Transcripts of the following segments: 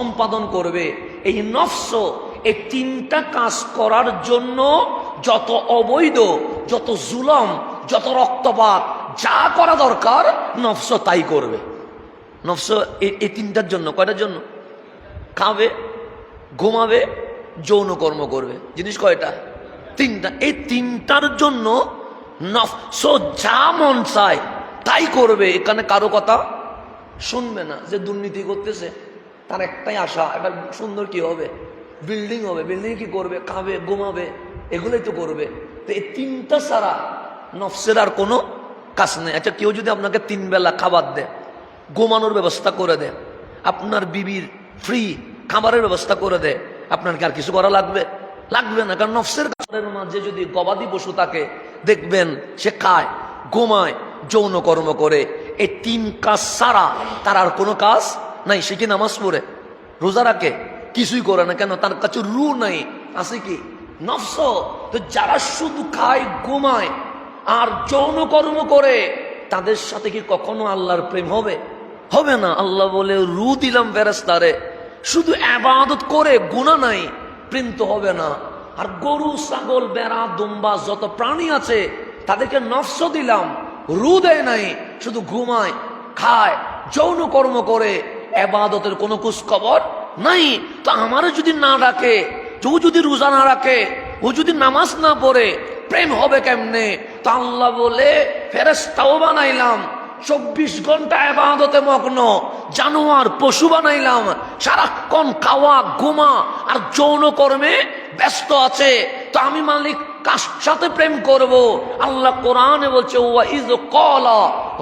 সম্পাদন করবে। এই নফস এই তিনটা কাজ করার জন্য যত অবৈধ, যত জুলম, যত রক্তপাত যা করা দরকার নফস তাই করবে। নফস এই তিনটার জন্য, কয়টার জন্য? খাবে, ঘুমাবে, যৌন কর্ম করবে। জিনিস কয়টা? তিনটা। এই তিনটার জন্য নফস যা মন চায় তাই করবে। এখানে কারো কথা শুনবে না। যে দুর্নীতি করতেছে তার একটাই আশা, একটা সুন্দর কি হবে, বিল্ডিং হবে। বিল্ডিং কি করবে? খাবে, ঘুমাবে, এগুলোই তো করবে। তো এই তিনটা ছাড়া নফসের আর কোনো কাজ নেই। আচ্ছা, কেউ যদি আপনাকে 3 বেলা খাবার দেয়, ঘুমানোর ব্যবস্থা করে দেয়, আপনার বিবির ফ্রি খাবারের ব্যবস্থা করে দেয়, আপনার কি আর কিছু করা লাগবে? লাগবে না। কারণ নফসের কাজের মাঝে যদি গবাদি পশু থাকে, দেখবেন সে খায়, ঘুমায়, যৌন কর্ম করে। এই 3 কাজ ছাড়া তার আর কোনো কাজ নাই। সে কি নামাজ পড়ে, রোজা রাখে, কিছুই করে না। কেন? তার কাছে রু নাই, আছে কি? নফস। তো যারা শুধু খায়, ঘুমায় আর যৌন কর্ম করে, তাদের সাথে কি কখনো আল্লাহর প্রেম হবে? হবে না। আল্লাহ বলে, রু দিলাম ফেরেশতারে, শুধু ইবাদত করে, গুনাহ নাই, প্রেম তো হবে না। আর গরু, ছাগল, বেড়া, দুম্বা যত প্রাণী আছে তাদেরকে নফস দিলাম, রু দেয় নাই, শুধু ঘুমায়, খায়, যৌন কর্ম করে, ইবাদতের কোনো খোঁজ খবর নাই। তো আমারও যদি না ডাকে, ও যদি রোজা না রাখে, ও যদি নামাজ না পড়ে, প্রেম হবে কেমনে? তো আল্লাহ বলে, ফেরেশতাও বানাইলাম 24 ঘন্টা ইবাদতে মগ্ন, জানোয়ার পশু বানাইলাম সারাক্ষণ খাওয়া, ঘুমা আর যৌন কর্মে ব্যস্ত আছে। তো আমি মালিক কার সাথে প্রেম করব? আল্লাহ কোরআনে বলছে, ওয়া ইয ক্বালা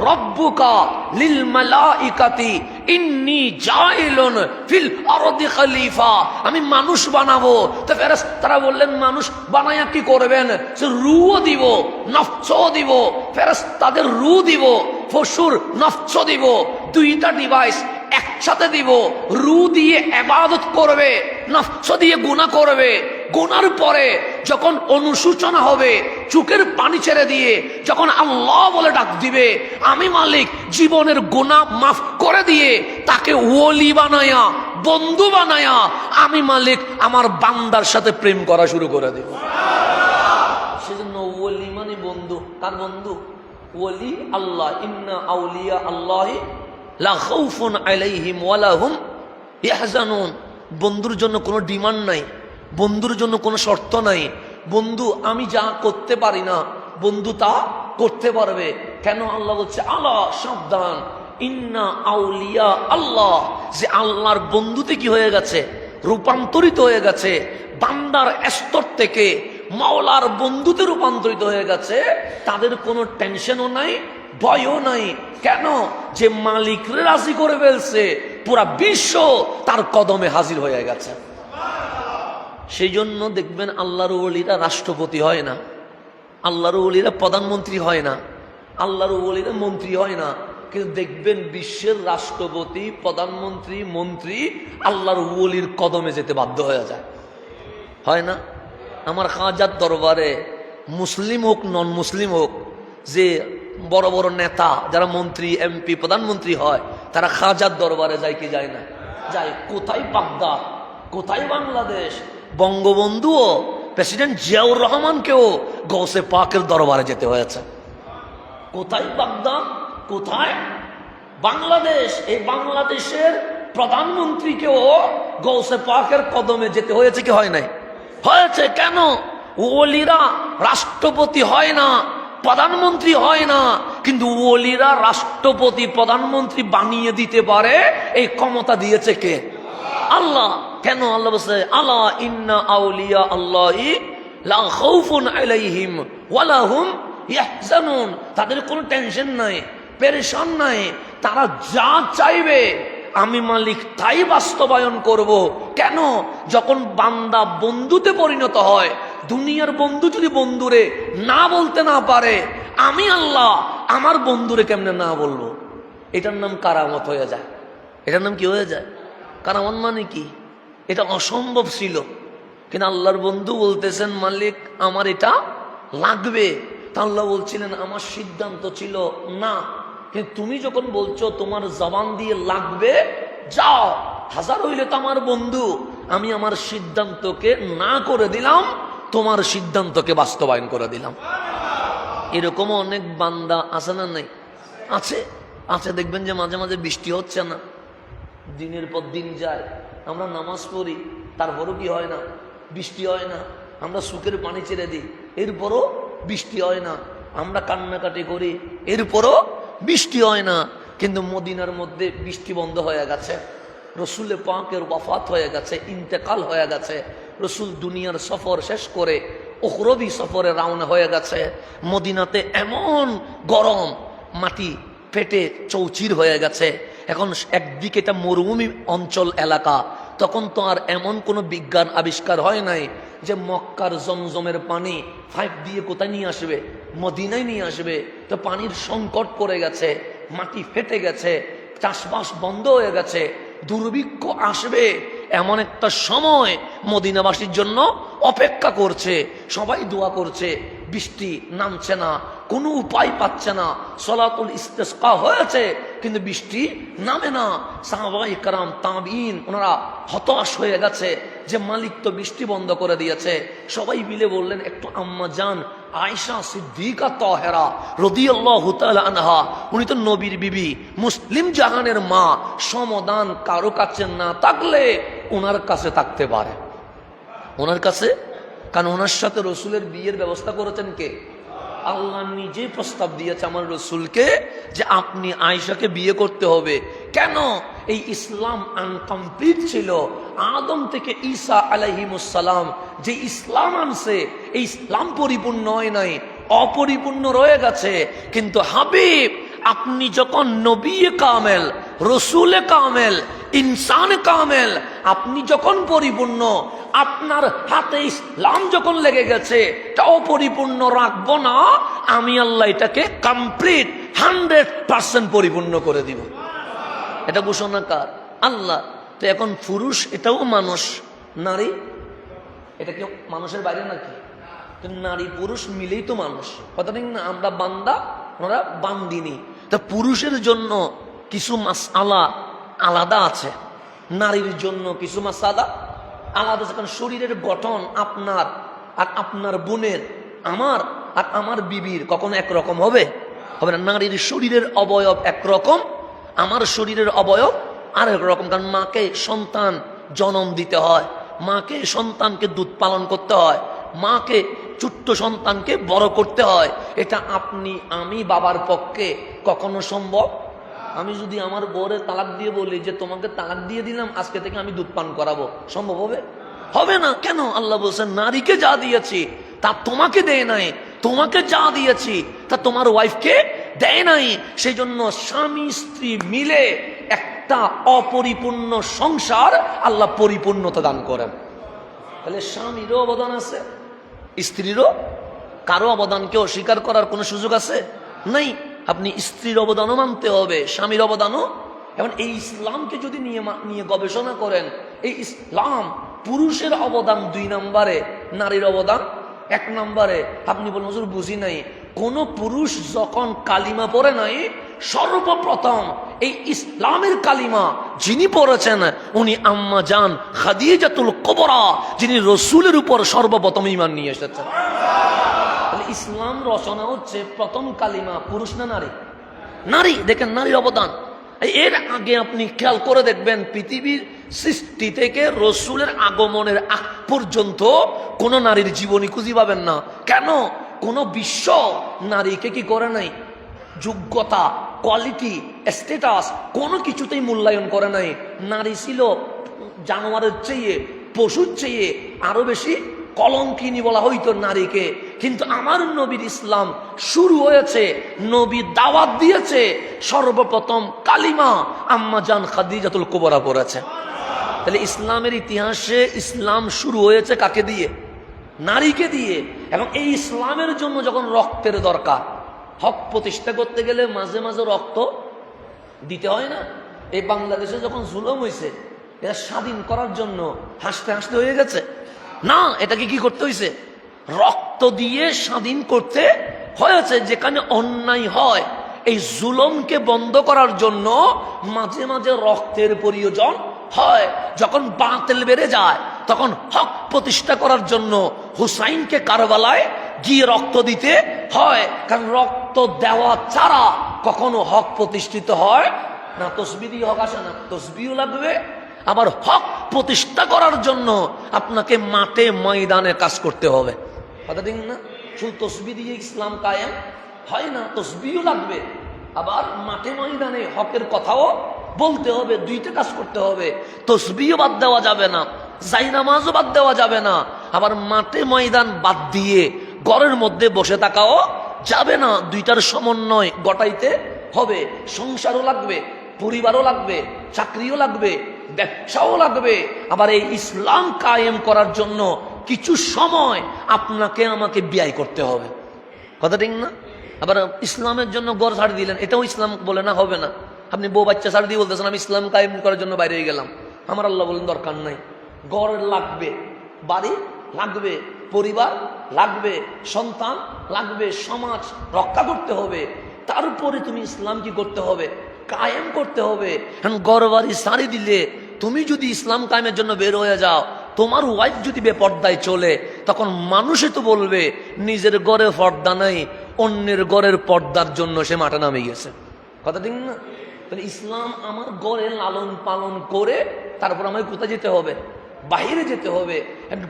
রাব্বুকা লিল মালাইকাতি ইন্নী জাইলুন ফিল আরদি খলিফা। আমি মানুষ বানাবো। তো ফেরেশতারা বললেন, মানুষ বানায়া কি করবেন? সে রূহ দিব, নফসও দিব। ফেরেশতাদের রূহ দিব, পশুর নফস দিব, 2টা ডিভাইস একসাথে দিব। রূহ দিয়ে ইবাদত করবে, নফস দিয়ে গুনাহ করবে। গুনার পরে যখন অনুশোচনা হবে, চোখের পানি ছেড়ে দিয়ে যখন আল্লাহ বলে ডাক দিবে, আমি মালিক জীবনের গুনাহ মাফ করে দিয়ে তাকে ওলি বানায়া, বন্ধু বানায়া, আমি মালিক আমার বান্দার সাথে প্রেম করা শুরু করে দেব। সেজন্য ওলি মানে বন্ধু। কার বন্ধু? ওলি আল্লাহ। ইন্না আউলিয়া আল্লাহি লা খাউফুন আলাইহিম ওয়া লা হুম ইয়াহজানুন। বন্ধুর জন্য কোনো ডিমান্ড নাই, বন্ধুর জন্য কোনো শর্ত নাই। বন্ধু আমি যা করতে পারি না, বন্ধু তা করতে পারবে। কেন? আল্লাহ বলছে, আলা, সাবধান, ইন্না আউলিয়া আল্লাহ। যে আল্লাহর বন্ধুতে কি হয়ে গেছে? রূপান্তরিত হয়ে গেছে। বান্দার স্তর থেকে মাওলার বন্ধুতে রূপান্তরিত হয়ে গেছে। তাদের কোনো টেনশনও নাই, ভয়ও নাই। কেন? যে মালিকরে রাজি করে ফেলছে, পুরা বিশ্ব তার কদমে হাজির হয়ে গেছে। সেই জন্য দেখবেন আল্লাহর ওলিরা রাষ্ট্রপতি হয় না, আল্লাহর ওলিরা প্রধানমন্ত্রী হয় না, আল্লাহর ওলিরা মন্ত্রী হয় না। কিন্তু দেখবেন বিশ্বের রাষ্ট্রপতি, প্রধানমন্ত্রী, মন্ত্রী আল্লাহর ওলির কদমে যেতে বাধ্য হয়ে যায়, হয় না? আমার খাজার দরবারে মুসলিম হোক, নন মুসলিম হোক, যে বড় বড় নেতা যারা মন্ত্রী, এমপি, প্রধানমন্ত্রী হয়, তারা খাজার দরবারে যায় কি যায় না? যায়। কোথায় বাগদাদ, কোথায় বাংলাদেশ? বঙ্গবন্ধুও, প্রেসিডেন্ট জিয়াউর রহমানকেও গৌসে পাকের দরবারে যেতে হয়েছে। কোথায় বাগদাদ, কোথায় বাংলাদেশ? এই বাংলাদেশের প্রধানমন্ত্রীকেও গৌসে পাকের কদমে যেতে হয়েছে কি হয় নাই? হয়েছে। কেন? ওলিরা রাষ্ট্রপতি হয় না, প্রধানমন্ত্রী হয় না, কিন্তু ওলিরা রাষ্ট্রপতি, প্রধানমন্ত্রী বানিয়ে দিতে পারে। এই ক্ষমতা দিয়েছে কে? আল্লাহ। কেন? আল্লাহ বলছে, আলা ইন্না আউলিয়া আল্লাহি লা খাউফুন আলাইহিম ওয়া লা হুম ইয়াহজানুন। তাদের কোনো টেনশন নাই, পেরেশান নাই। তারা যা চাইবে আমি মালিক তাই বাস্তবায়ন করব। কেন? যখন বান্দা বন্ধুতে পরিণত হয়, দুনিয়ার বন্ধু যদি বন্ধুরে না বলতে না পারে, আমি আল্লাহ আমার বন্ধুরে কেমনে না বলবো? এটার নাম কারামত হয়ে যায়। এটার নাম কি হয়ে যায়? কারামত মানে কি? এটা অসম্ভব ছিল, কিন্তু আল্লাহর বন্ধু বলতেছেন, মালিক আমার এটা লাগবে। তা আল্লাহ বলছিলেন, আমার সিদ্ধান্ত ছিল না, কিন্তু তুমি যখন বলছো তোমার জবান দিয়ে লাগবে, যাও হাজার হইলে তো আমার বন্ধু। আমি আমার সিদ্ধান্তকে না করে দিলাম, তোমার সিদ্ধান্তকে বাস্তবায়ন করে দিলাম। এরকম অনেক বান্দা আছে না? নাই আছে, আছে। দেখবেন যে মাঝে মাঝে বৃষ্টি হচ্ছে না, দিনের পর দিন যায়, আমরা নামাজ পড়ি, তারপরও কি হয় না? বৃষ্টি হয় না। আমরা সুখের পানি ছেড়ে দিই, এরপরও বৃষ্টি হয় না। আমরা কান্নাকাটি করি, এরপরও বৃষ্টি হয় না। কিন্তু মদিনার মধ্যে বৃষ্টি বন্ধ হয়ে গেছে, রসুল পাকের ওয়াফাত হয়ে গেছে, ইন্তেকাল হয়ে গেছে। রসুল দুনিয়ার সফর শেষ করে উখরবি সফরে রওনা হয়ে গেছে। মদিনাতে এমন গরম, মাটি ফেটে চৌচির হয়ে গেছে। এখন একদিকে এটা মরুভূমি অঞ্চল এলাকা, তখন তো আর এমন কোনো বিজ্ঞান আবিষ্কার হয় নাই যে মক্কার জমজমের পানি পাইপ দিয়ে কোথায় নিয়ে আসবে? মদিনায় নিয়ে আসবে। তো পানির সংকট পড়ে গেছে, মাটি ফেটে গেছে, চাষবাস বন্ধ হয়ে গেছে, দুর্ভিক্ষ আসবে। এমন একটা সময় মদিনাবাসীর জন্য অপেক্ষা করছে, সবাই দোয়া করছে, বৃষ্টি নামছে না, কোনো উপায় পাচ্ছে না। সলাতুল ইস্তেসকা হয়েছে কিন্তু বৃষ্টি নামে না। সাহাবায়ে কেরাম, তাবিঈন, ওনারা হতাশ হয়ে গেছে যে মালিক তো বৃষ্টি বন্ধ করে দিয়েছে। সবাই মিলে বললেন, একটু আম্মা জান আয়েশা সিদ্দিকা তাহেরা রাদিয়াল্লাহু তাআলা আনহা, উনি তো নবীর বিবি, মুসলিম জাহানের মা, সমাধান কারো কাছে না থাকলে ওনার কাছে থাকতে পারে। ওনার কাছে, কারণ ওনার সাথে রসুলের বিয়ের ব্যবস্থা করেছেন কে? আল্লাহ নিজে প্রস্তাব দিয়েছে আমার রসুলকে যে আপনি আয়েশাকে বিয়ে করতে হবে। কেন? এই ইসলাম আনকমপ্লিট ছিল। আদম থেকে ঈসা আলাইহিমুসসালাম যে ইসলাম আনছে, এই ইসলাম পরিপূর্ণ হয় নাই, অপরিপূর্ণ রয়ে গেছে। কিন্তু হাবিব, আপনি যখন নবী কামেল, রসুল কামেল, ইনসান কামেল, আপনি যখন পরিপূর্ণ, আপনার হাতে ইসলাম যখন লেগে গেছে, তা অপরিপূর্ণ রাখবো না। আমি আল্লাহ এটাকে কমপ্লিট 100% পরিপূর্ণ করে দিব। এটা ঘোষণা কার? আল্লাহ। তো এখন পুরুষ এটাও মানুষ, নারী এটা কি মানুষের বাইরে নাকি? নারী পুরুষ মিলেই তো মানুষ, কথা ঠিক না? আমরা বান্দা, ওরা বান্দিনী। তা পুরুষের জন্য কিছু মাসআলা আলাদা আছে, নারীর জন্য কিছু মাসআলা আলাদা আছে। কারণ শরীরের গঠন আপনার আর আপনার বোনের, আমার আর আমার বিবির কখনো একরকম হবে? হবে না। নারীর শরীরের অবয়ব একরকম, আমার শরীরের অবয়ব আর একরকম। কারণ মাকে সন্তান জন্ম দিতে হয়, মাকে সন্তানকে দুধ পালন করতে হয়, মাকে ছোট্ট সন্তানকে বড় করতে হয়। এটা আপনি আমি বাবার পক্ষে কখনো সম্ভব? আমি যদি আমার বউরে তালাক দিয়ে বলি যে তোমাকে তালাক দিয়ে দিলাম, আজকে থেকে আমি দুধ পান করাবো, সম্ভব হবে? হবে না। কেন? আল্লাহ বলছেন নারীকে যা দিয়েছি তা তোমাকে দেয় নাই, তোমাকে যা দিয়েছি তা তোমার ওয়াইফকে দেয় নাই। সেই জন্য স্বামী স্ত্রী মিলে একটা অপরিপূর্ণ সংসার আল্লাহ পরিপূর্ণতা দান করেন। তাহলে স্বামীরও অবদান আছে, স্ত্রীরও। কারো অবদানকে অস্বীকার করার কোনো সুযোগ আছে? নাই। আপনি স্ত্রীর অবদানও মানতে হবে, স্বামীর অবদানও। এখন এই ইসলামকে যদি নিয়ে গবেষণা করেন, এই ইসলাম পুরুষের অবদান 2 নম্বরে, নারীর অবদান 1 নম্বরে। আপনি বলুন হুজুর বুঝি নাই। কোন পুরুষ যখন কালিমা পড়ে নাই, সর্বপ্রথম এই ইসলামের কালিমা যিনি পড়েছেন উনি আম্মা জান খাদিজাতুল কুবরা, যিনি রসুলের উপর সর্বপ্রথম ঈমান নিয়ে এসেছেন। ইসলাম রচনা হচ্ছে প্রথম কালিমা পুরুষ না নারী? নারী। দেখেন নারীর অবদান। এর আগে আপনি খেয়াল করে দেখবেন, পৃথিবীর সৃষ্টি থেকে রসুলের আগমনের আগ পর্যন্ত কোন নারীর জীবনী খুঁজে পাবেন না। কেন? কোন বিশ্ব নারীকে কি করে নাই? যোগ্যতা, কোয়ালিটি, স্ট্যাটাস কোনো কিছুতেই মূল্যায়ন করে নাই। নারী ছিল জানোয়ারের চেয়ে, পশুর চেয়ে আরো বেশি কলঙ্কিনী বলা হইতো নারীকে। কিন্তু আমার নবীর ইসলাম শুরু হয়েছে, নবী দাওয়াত দিয়েছে, সর্বপ্রথম কালিমা আম্মা জান খাদিজাতুল কুবরা পড়েছে। তাহলে ইসলামের ইতিহাসে ইসলাম শুরু হয়েছে কাকে দিয়ে? নারীকে দিয়ে। এবং এই ইসলামের জন্য যখন রক্তের দরকার, হক প্রতিষ্ঠা করতে গেলে মাঝে মাঝে রক্ত দিতে হয় না? এই বাংলাদেশে যখন জুলুম হয়েছে, এটা স্বাধীন করার জন্য হাসতে হাসতে হয়ে গেছে না, এটাকে কি করতে হয়েছে? রক্ত দিয়ে স্বাধীন করতে হয়েছে। যেখানে অন্যায় হয়, এই জুলুমকে বন্ধ করার জন্য মাঝে মাঝে রক্তের প্রয়োজন হয় যখন বাতিল বেড়ে যায় তখন হক প্রতিষ্ঠা করার জন্য হুসাইনকে কারবালায় গিয়ে রক্ত দিতে হয়, কারণ রক্ত দেওয়া ছাড়া কখনো হক প্রতিষ্ঠিত হয় না। তসবিহ দিয়ে হক আসে না, তসবিহও লাগবে। আবার হক প্রতিষ্ঠা করার জন্য আপনাকে মাঠে ময়দানে কাজ করতে হবে, কথা ঠিক না? শুধু তসবিহ দিয়ে ইসলাম কায়েম হয় না, তসবিহও লাগবে। আবার মাঠে ময়দানে হকের কথাও বলতে হবে, দুইটা কাজ করতে হবে। তসবিহও বাদ দেওয়া যাবে না, জায়নামাজও বাদ দেওয়া যাবে না, আবার মাঠে ময়দান বাদ দিয়ে ঘরের মধ্যে বসে থাকাও যাবে না। দুইটার সমন্বয় ঘটাইতে হবে। সংসারও লাগবে, পরিবারও লাগবে, চাকরিও লাগবে, ব্যবসাও লাগবে। আবার এই ইসলাম কায়েম করার জন্য কিছু সময় আপনাকে আমাকে ব্যয় করতে হবে, কথা ঠিক না? আবার ইসলামের জন্য ঘর ছাড় দিলেন, এটাও ইসলাম বলে না, হবে না। আপনি বউ বাচ্চা ছাড় দিয়ে বলতেছেন আমি ইসলাম কায়েম করার জন্য বাইরে গেলাম। আমার আল্লাহ বলেন দরকার নাই। ঘর লাগবে, বাড়ি লাগবে, পরিবার লাগবে, সন্তান লাগবে, সমাজ রক্ষা করতে হবে। তারপরে তুমি ইসলাম কি করতে হবে? কায়েম করতে হবে। ঘর বাড়ি ছাড়ি দিলে তুমি যদি ইসলাম কায়েমের জন্য বের হয়ে যাও, তোমার ওয়াইফ যদি বেপর্দায় চলে, তখন মানুষে তো বলবে নিজের ঘরে পর্দা নাই, অন্যের ঘরের পর্দার জন্য সে মাঠে নামে গেছে, কথা ঠিক না? তাহলে ইসলাম আমার ঘরে লালন পালন করে তারপর আমাকে কোথায় যেতে হবে? বাইরে যেতে হবে।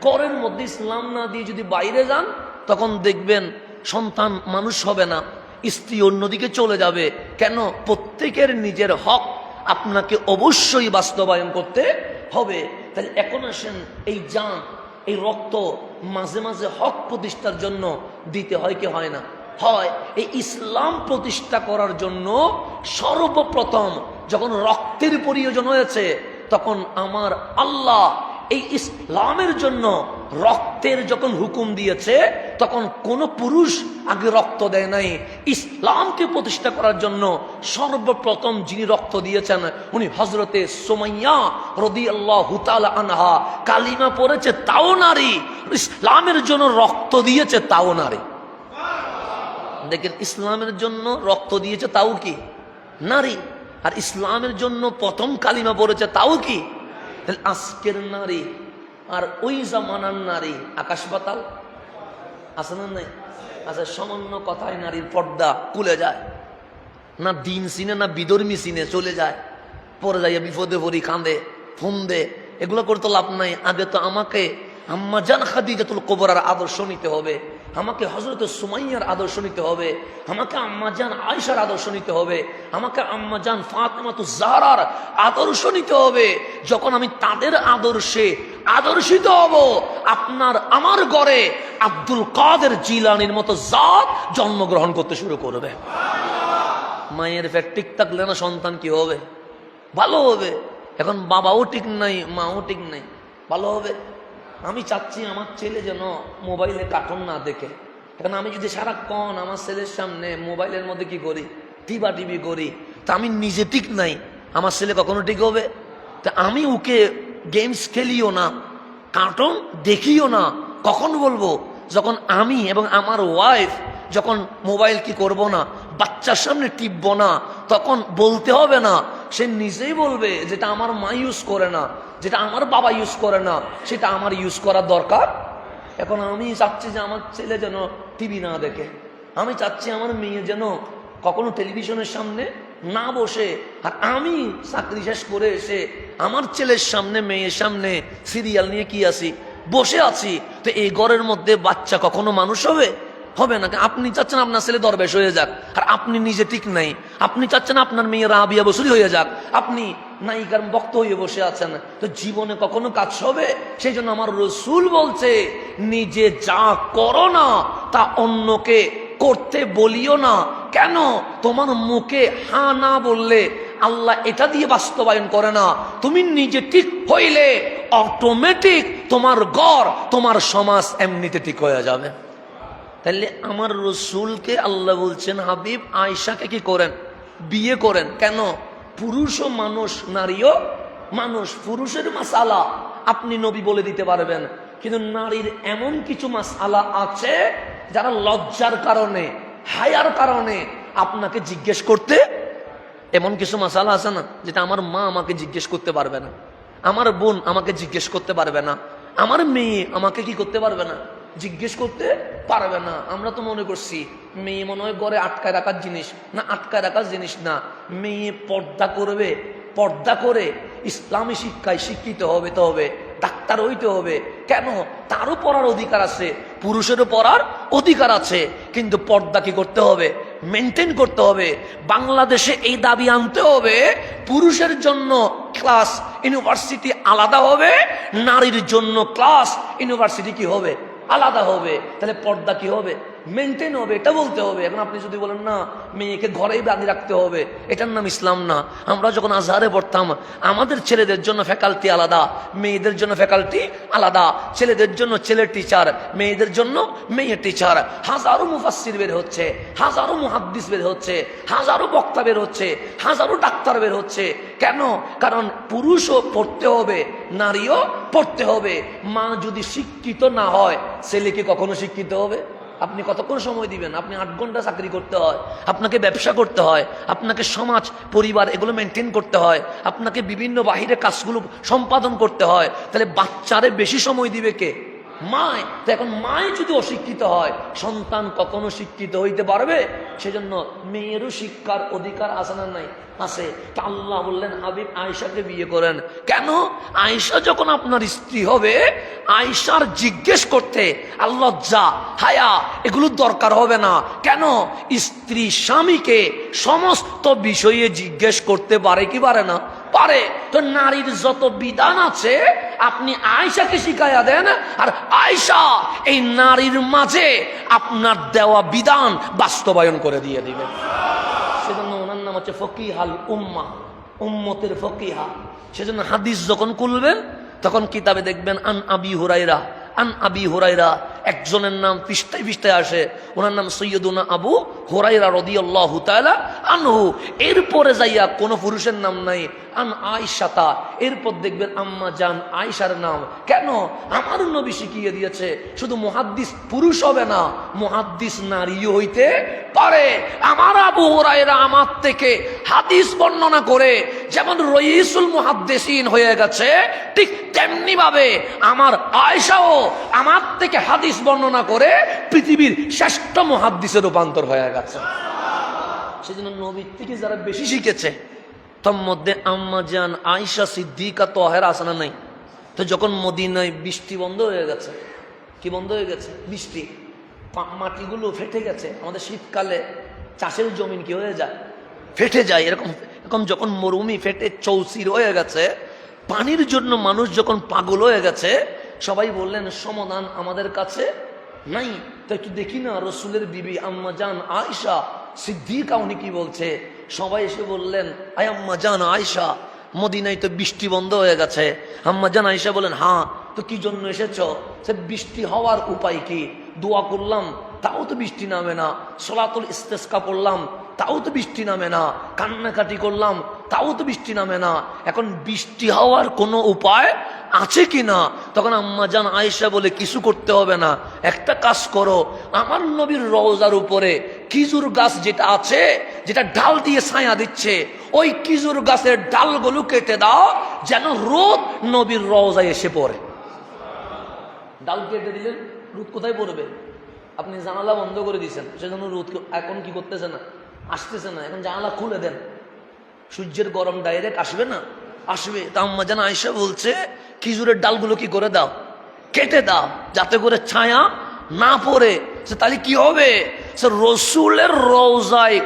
ঘরের মধ্যে ইসলাম না দিয়ে যদি বাইরে যান, তখন দেখবেন সন্তান মানুষ হবে না, স্ত্রী অন্যদিকে চলে যাবে। কেন? প্রত্যেকের নিজের হক আপনাকে অবশ্যই বাস্তবায়ন করতে হবে। তাহলে এখন আসেন, এই জান, এই রক্ত মাঝে মাঝে হক প্রতিষ্ঠার জন্য দিতে হয় কি হয় না? হয়। এই ইসলাম প্রতিষ্ঠা করার জন্য সর্বপ্রথম যখন রক্তের প্রয়োজন হয়েছে, তখন আমার আল্লাহ এই ইসলামের জন্য রক্তের যখন হুকুম দিয়েছে, তখন কোন পুরুষ আগে রক্ত দেয় নাই। ইসলামকে প্রতিষ্ঠা করার জন্য সর্বপ্রথম যিনি রক্ত দিয়েছেন উনি হযরতে সুমাইয়া রাদিয়াল্লাহু তাআলা আনহা। কালিমা পড়েছে তাও নারী, ইসলামের জন্য রক্ত দিয়েছে তাও নারী। দেখেন, ইসলামের জন্য রক্ত দিয়েছে তাও কি নারী, আর ইসলামের জন্য প্রথম কালিমা পড়েছে তাও কি। আজকের নারী আর ওই জামানার নারী আকাশ পাতাল আছে না? নাই আছে। সামান্য কথায় নারীর পর্দা খুলে যায়, না দিন সিনে না বিধর্মী সিনে চলে যায়, পরে যাইয়া বিপদে পড়ি, কাঁদে, ফোন দে। এগুলো করতে লাভ নাই। আগে তো আমাকে আম্মা জান খাদিজাতুল কুবরার আদর্শ নিতে হবে, আমাকে হযরত সুমাইয়ার আদর্শ নিতে হবে, আমাকে আম্মা জান আয়েশার আদর্শ নিতে হবে, আমাকে আম্মা জান ফাতেমাতুজ জাহরার আদর্শ নিতে হবে। যখন আমি তাদের আদর্শে আদর্শিত হব, আপনার আমার ঘরে আব্দুল কাদের জিলানীর মতো জাত জন্মগ্রহণ করতে শুরু করবে। মায়ের পেট ঠিক থাকলে না সন্তান কি হবে? ভালো হবে। এখন বাবাও ঠিক নাই, মাও ঠিক নাই, ভালো হবে? আমি চাচ্ছি আমার ছেলে যেন মোবাইলে কার্টুন না দেখে। এখন আমি যদি সারাক্ষণ আমার ছেলের সামনে মোবাইলের মধ্যে কি করি, টিভি করি, তা আমি নিজে ঠিক নাই, আমার ছেলে কখনো ঠিক হবে? তা আমি ওকে গেমস খেলিও না, কার্টুন দেখিও না। কখন বলবো? যখন আমি এবং আমার ওয়াইফ যখন মোবাইল কি করব না, বাচ্চার সামনে টিপবো না, তখন বলতে হবে না, সে নিজেই বলবে যেটা আমার মা ইউজ করে না, যেটা আমার বাবা ইউজ করে না, সেটা আমার ইউজ করার দরকার। এখন আমি চাচ্ছি যে আমার ছেলে যেন টিভি না দেখে, আমি চাচ্ছি আমার মেয়ে যেন কখনো টেলিভিশনের সামনে না বসে। আর আমি চাকরি শেষ করে এসে আমার ছেলের সামনে মেয়ের সামনে সিরিয়াল নিয়ে কি আছি, বসে আছি। তো এই ঘরের মধ্যে বাচ্চা কখনো মানুষ হবে? হবে না। আপনি চাচ্ছেন আপনার ছেলে দরবেশ হয়ে যাক, আর আপনি নিজে ঠিক নাই। আপনি চাচ্ছেন আপনার মেয়ে রাবিয়া বসুরি হয়ে যাক, আপনি নায়িকার বক্ত হয়ে বসে আছেন। তো জীবনে কখনো কাজ হবে? সেই জন্য আমার রসুল বলছে, নিজে যা করো না তা অন্যকে করতে বলিও না। কেন? তোমার মুখে হা না বললে আল্লাহ এটা দিয়ে বাস্তবায়ন করে না। তুমি নিজে ঠিক হইলে অটোমেটিক তোমার ঘর, তোমার সমাজ এমনিতে ঠিক হয়ে যাবে। তাহলে আমার রসুলকে আল্লাহ বলছেন, হাবিব আয়েশাকে কি করেন? বিয়ে করেন। কেন? পুরুষও মানুষ, নারীও মানুষ। পুরুষের মাসালা আপনি নবী বলে দিতে পারবেন, কিন্তু নারীর এমন কিছু মাসালা আছে যারা লজ্জার কারণে, হায়ার কারণে আপনাকে জিজ্ঞেস করতে, এমন কিছু মাসালা আছে না যেটা আমার মা আমাকে জিজ্ঞেস করতে পারবে না, আমার বোন আমাকে জিজ্ঞেস করতে পারবে না, আমার মেয়ে আমাকে কি করতে পারবে না, জিজ্ঞেস করতে পারবে না। আমরা তো মনে করছি মেয়ে মনে হয় ঘরে আটকায় রাখার জিনিস না, আটকায় রাখার জিনিস না। মেয়ে পর্দা করবে, পর্দা করে ইসলামী শিক্ষায় শিক্ষিত হবে, তো হবে ডাক্তার হইতে হবে। কেন? তারও পড়ার অধিকার আছে, পুরুষেরও পড়ার অধিকার আছে, কিন্তু পর্দা কি করতে হবে? মেনটেন করতে হবে। বাংলাদেশে এই দাবি আনতে হবে পুরুষের জন্য ক্লাস ইউনিভার্সিটি আলাদা হবে, নারীর জন্য ক্লাস ইউনিভার্সিটি কি হবে? আলাদা হবে। তাহলে পর্দা কি হবে? মেনটেন হবে, এটা বলতে হবে। এখন আপনি যদি বলেন না মেয়েকে ঘরেই বাঁধি রাখতে হবে, এটার নাম ইসলাম না। আমরা যখন আজহারে পড়তাম আমাদের ছেলেদের জন্য ফ্যাকাল্টি আলাদা, মেয়েদের জন্য ফ্যাকাল্টি আলাদা, ছেলেদের জন্য ছেলের টিচার, মেয়েদের জন্য মেয়ের টিচার। হাজারো মুফাসসির বের হচ্ছে, হাজারো মুহাদ্দিস বের হচ্ছে, হাজারো বক্তা বের হচ্ছে, হাজারো ডাক্তার বের হচ্ছে। কেন? কারণ পুরুষও পড়তে হবে, নারীও পড়তে হবে। মা যদি শিক্ষিত না হয় ছেলে কি কখনো শিক্ষিত হবে? আপনি কতক্ষণ সময় দিবেন? আপনি 8 ঘন্টা চাকরি করতে হয়, আপনাকে ব্যবসা করতে হয়, আপনাকে সমাজ পরিবার এগুলো মেনটেন করতে হয়, আপনাকে বিভিন্ন বাহিরে কাজগুলো সম্পাদন করতে হয়। তাহলে বাচ্চারে বেশি সময় দিবে কে? মায়। তো এখন মায় যদি অশিক্ষিত হয় সন্তান কখনো শিক্ষিত হইতে পারবে? সেজন্য মেয়েরও শিক্ষার অধিকার আছে না নাই? আছে। তা আল্লাহ বললেন হাবিব আয়েশাকে বিয়ে করেন। কেন? আয়েশা যখন আপনার স্ত্রী হবে আয়েশার জিজ্ঞেস করতে আল্লাহ যা হায়া এগুলো দরকার হবে না। কেন? স্ত্রী স্বামীকে সমস্ত বিষয়ে জিজ্ঞেস করতে পারে কি পারে না? পারে। তো নারীর যত বিধান আছে আপনি আয়েশাকে শিখাইয়া দেন, আর আয়েশা এই নারীর মাঝে আপনার দেওয়া বিধান বাস্তবায়ন করে দিয়ে দিবেন। সেজন্য ওনার নাম হচ্ছে ফকিহাল উম্মাহ, উম্মতের ফকিহা। সেজন্য হাদিস যখন খুলবেন তখন কিতাবে দেখবেন আন আবি হুরাইরা, আন আবি হুরাইরা, একজনের নাম পৃষ্ঠায় পৃষ্ঠায় আসে, ওনার নাম সৈয়দুনা আবু হুরাইরা রাদিয়াল্লাহু তাআলা আনহু। এরপরে যাইয়া কোনো পুরুষের নাম নাই। আন আয়েশাতা, এরপর দেখবেন আম্মা জান আয়েশার নাম। কেন? আমার নবী শিখিয়ে দিয়েছে শুধু মুহাদ্দিস পুরুষ হবে না, মুহাদ্দিস নারীও হইতে পারে। আমার আবু হুরায়রা আমার থেকে হাদিস বর্ণনা করে যেমন রইসুল মুহাদ্দিসিন হয়ে গেছে, ঠিক তেমনি ভাবে আমার আয়েশাও আমার থেকে হাদিস বর্ণনা করে পৃথিবীর শ্রেষ্ঠ মুহাদ্দিসে রূপান্তর হয়ে গেছে। সেজন্য নবীর থেকে যারা বেশি শিখেছে তার মধ্যে আম্মা জান আয়েশা সিদ্দিকা তাহেরা আছে না নাই? তো যখন মদিনায় বৃষ্টি বন্ধ হয়ে গেছে, কি বন্ধ হয়ে গেছে? বৃষ্টি, মাটিগুলো ফেটে গেছে। আমাদের শীতকালে চাষের জমিন কি হয়ে যায়? ফেটে যায়। এরকম যখন মরুমি ফেটে চৌচির হয়ে গেছে, পানির জন্য মানুষ যখন পাগল হয়ে গেছে, সবাই বললেন সমাধান আমাদের কাছে নাই। তো একটু দেখি না রসুলের বিবি আম্মা জান আয়েশা সিদ্দিকা উনি কি বলছে। সবাই এসে বললেন আয় আম্মা জান আয়েশা, মদিনায় তো বৃষ্টি বন্ধ হয়ে গেছে। আম্মা জান আয়েশা বলেন হ্যাঁ, তো কি জন্য এসেছো? সে বৃষ্টি হওয়ার উপায় কি? দোয়া করলাম তাও তো বৃষ্টি নামে না, সলাতুল ইস্তেসকা পড়লাম তাও তো বৃষ্টি নামে না, কান্নাকাটি করলাম তাও তো বৃষ্টি নামে না। এখন বৃষ্টি হওয়ার কোনো উপায় আছে কি না? তখন আম্মা জান আয়েশা বলে কিছু করতে হবে না, একটা কাজ করো, আমার নবীর রওজার উপরে খেজুর গাছ যেটা আছে, যেটা ডাল দিয়ে ছায়া দিচ্ছে, ওই খেজুর গাছের ডালগুলো কেটে দাও যেন রোদ নবীর রওজায় এসে পড়ে। ডাল কেটে দিলেন, রোদ কোথায় পড়বে? আপনি জানালা বন্ধ করে দিয়েছেন, সেজন্য রোদ এখন কি করতেছে না, আসতেছে না। এখন জানালা খুলে দেন, সূর্যের গরম ডাইরেক্ট আসবে না? আসবে। তা আম্মা জান আয়েশা বলছে খেজুরের ডালগুলো কি করে দাও, কেটে দাও যাতে করে ছায়া না পড়ে। তাহলে কি হবে? রসুলের রওজায়